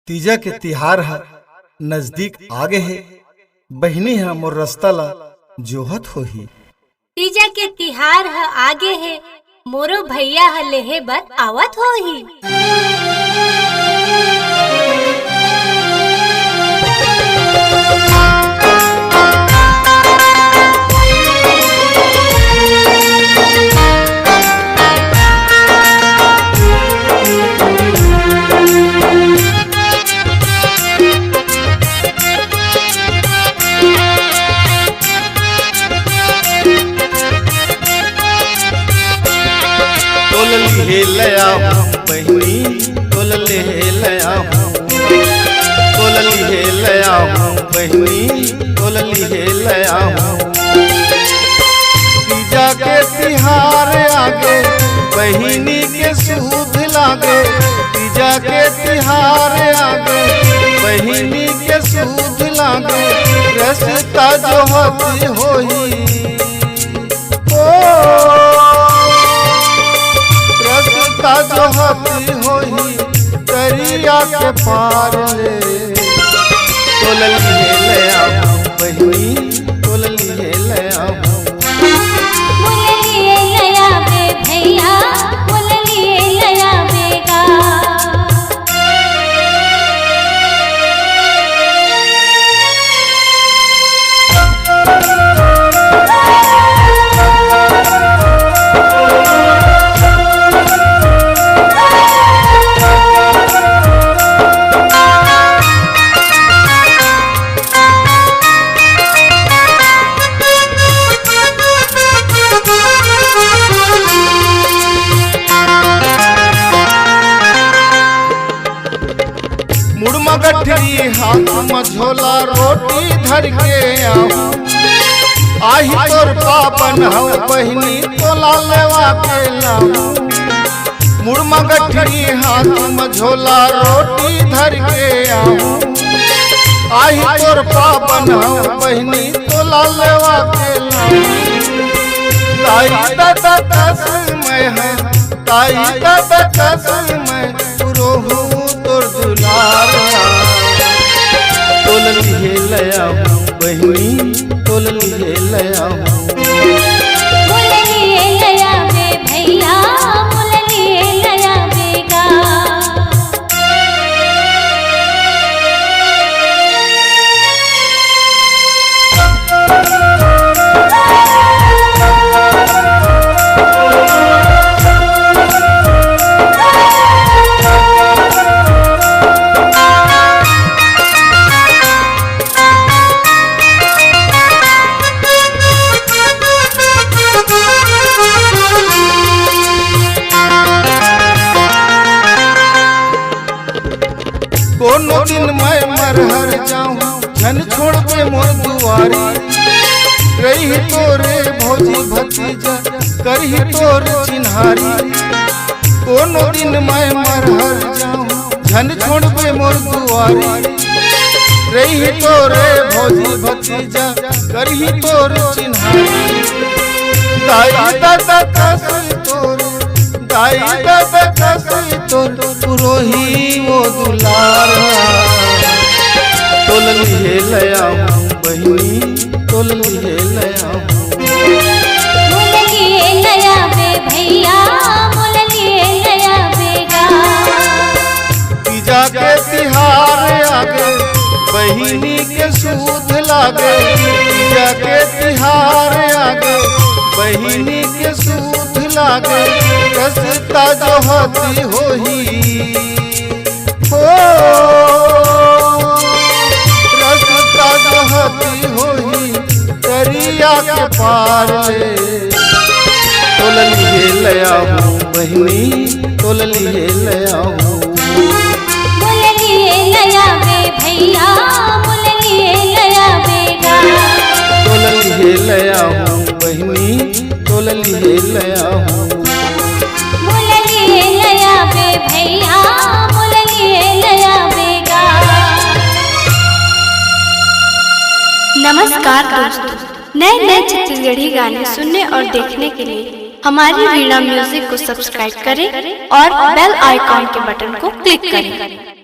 तीजा के तिहार है नजदीक आगे है, बहनी है मोर रस्ता ला जोहत होही। तीजा के तिहार है आगे है, मोरो भैया है लेहे बर आवत होही। तोल ले लया हूँ बहनी, तोल ले लया हूँ, तोल ले लया हूँ बहनी, तोल ले लया हूँ। तीजा के तिहार आगे बहनी के सूद लागे, तीजा के तिहार आगे बहनी के सूद लागे, रस्ता जो होती होई जो होती होही दरिया के पार ले। तोल लिए लया हूँ बहनी, तोल लिए लया हूँ, मोल लिए लया बे भैया, मोल लिए लया बेगा। मुड़मा गठरी हाथ में झोला रोटी धर के आऊं, आही तोर पापन हूँ बहनी तोला लेवा के लाऊं। मुड़मा गठरी हाथ में झोला रोटी धर के आऊं, आही तोर पापन हूँ बहनी तोला लेवा के लाऊं। ताई दादा कसमय है, ताई दादा कसमय रोहू तोर दुलार। तोल लिए लया हूँ बहनी, तोल लिए लया हूँ, मोल लिए लया बे भैया, मोल लिए लया बेगा। कोनो दिन मैं मरहर जाऊं जन छोड़ के मोर दुआरी, रही तोरे भौजी भतीजा करही तोर चिन्हारी। कोनो दिन मैं मरहर जाऊं जन छोड़ के मोर दुआरी, रही तोरे भौजी भतीजा करही तोर चिन्हारी। दाई दादा कसई तोर, दाई दादा कसई तोर रोही वो दुलार। तोल लिए लया हूँ बहनी, तोल लिए लया हूँ, मोल लिए लया बे भैया, मोल लिए लया बेगा। तीजा के तिहार आगे बहनी के सूद लागे, तीजा के तिहार आगे बहनी के सूद लागे, रस्ता जो होती होही रस्ता जो होती होही दरिया के पार ले। तोल लिए लया हूँ बहनी, तोल लिए लया हूँ, मोल लिए लया बे भैया, मोल लिए लया बेगा। तोल लिए लया हूँ बहनी, तोल लिए लया हूँ, मोल लिए लया बे भैया, मोल लिए लया बेगा। नमस्कार दोस्तों, नए नए छत्तीसगढ़ी गाने सुनने और देखने के लिए हमारी वीणा म्यूजिक को सब्सक्राइब करें और बेल आइकॉन के बटन को क्लिक करें।